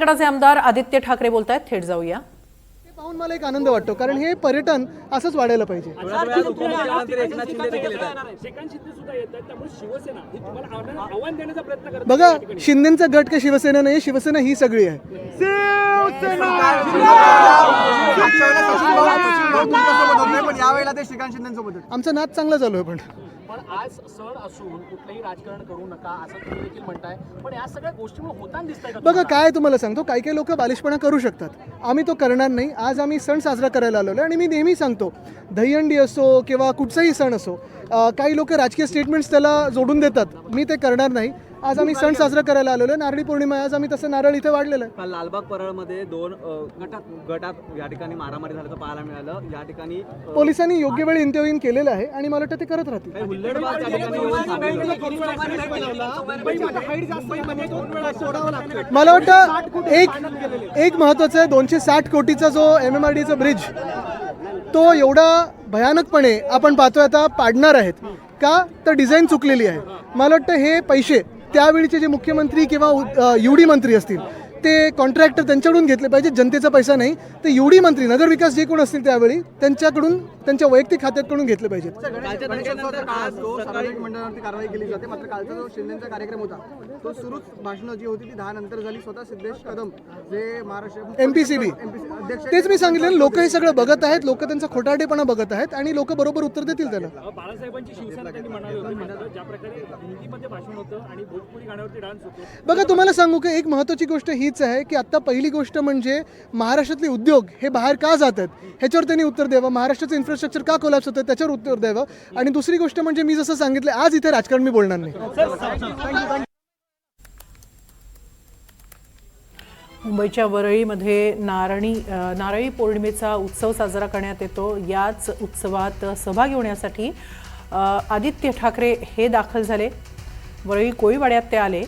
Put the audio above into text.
कडचे आमदार आदित्य ठाकरे बोलतायत, थेट जाऊया. हे पाहून मला एक आनंद वाटतो, कारण हे पर्यटन असंच वाढायला पाहिजे. बघा, शिंदेचा गट काही शिवसेना नाही, शिवसेना ही सगळी आहे. आमचा नाद चांगला चालू आहे. पण आज सण असून कुठलंही राजकारण करू नका असं तुम्ही देखील म्हणताय, पण या सगळ्या गोष्टीमुळे होताना दिसतंय का? बघा, काय तुम्हाला सांगतो, काही काही लोक बालिशपणा करू शकतात, आम्ही तो करणार नाही. आज आम्ही सण साजरा करायला आलेलो आहे आणि मी नेहमी सांगतो, दहीहंडी असो किंवा कुठचाही सण असो, काही लोक राजकीय स्टेटमेंट्स त्याला जोडून देतात, मी ते करणार नाही. आज आम्ही सण साजरा करायला आलेलो आहे. नारळी पौर्णिमा, आज आम्ही तसं नारळ इथे वाढलेलं आहे. काल लालबाग परळमध्ये दोन गटात या ठिकाणी मारामारी झाल्याचं पाहायला मिळालं. या ठिकाणी पोलिसांनी योग्य वेळी इंटरव्ह्यू केलेलं आहे आणि मला वाटतं ते करत राहतील. मला वाटतं एक महत्त्वाचं आहे, 260 कोटीचा जो MMRDA ब्रिज, तो एवढा भयानकपणे आपण पाहतोय आता पाडणार आहेत का, तर डिझाईन चुकलेली आहे. मला वाटतं हे पैसे त्यावेळीचे जे मुख्यमंत्री किंवा UD मंत्री असतील ते कॉन्ट्रॅक्टर त्यांच्याकडून घेतले पाहिजे, जनतेचा पैसा नाही. ते UD मंत्री, नगरविकास जे कोण असतील त्यावेळी त्यांच्याकडून, त्यांच्या वैयक्तिक खात्याकडून घेतले पाहिजेत. मंडळावरती कारवाई केली जाते, मात्र कालचा जो शिंदेचा कार्यक्रम होता तो सुरूच भाषणं जी होती ती 10 नंतर झाली. स्वतः सिद्धेश कदम जे महाराष्ट्र MPCB अध्यक्ष, तेच मी सांगितलं, लोक हे सगळं बघत आहेत, लोक त्यांचा खोटारडेपणा बघत आहेत आणि लोक बरोबर उत्तर देतील त्याला. बाळासाहेबांची शिवसेना त्यांनी म्हणाली होती, मात्र ज्या प्रकारे हिंदीमध्ये भाषण होतं आणि भोजपुरी गाण्यावरती डान्स होतो. बघा, तुम्हाला सांगू की एक महत्त्वाची गोष्ट हीच आहे की आत्ता पहिली गोष्ट म्हणजे महाराष्ट्रातले उद्योग हे बाहेर का जात आहेत ह्याच्यावर त्यांनी उत्तर द्यावं, महाराष्ट्राचं इन्फ्रास्ट्रक्चर का कोलॅप्स होतं त्याच्यावर उत्तर द्यावं. आणि दुसरी गोष्ट म्हणजे मी जसं सांगितलं, आज इथे राजकारण मी बोलणार नाही. मुंबईच्या वरळीमध्ये नारळी पौर्णिमेचा उत्सव साजरा करण्यात येतो. याच उत्सवात सहभागी होण्यासाठी आदित्य ठाकरे हे दाखल झाले. वरळी कोळीवाड्यात ते आले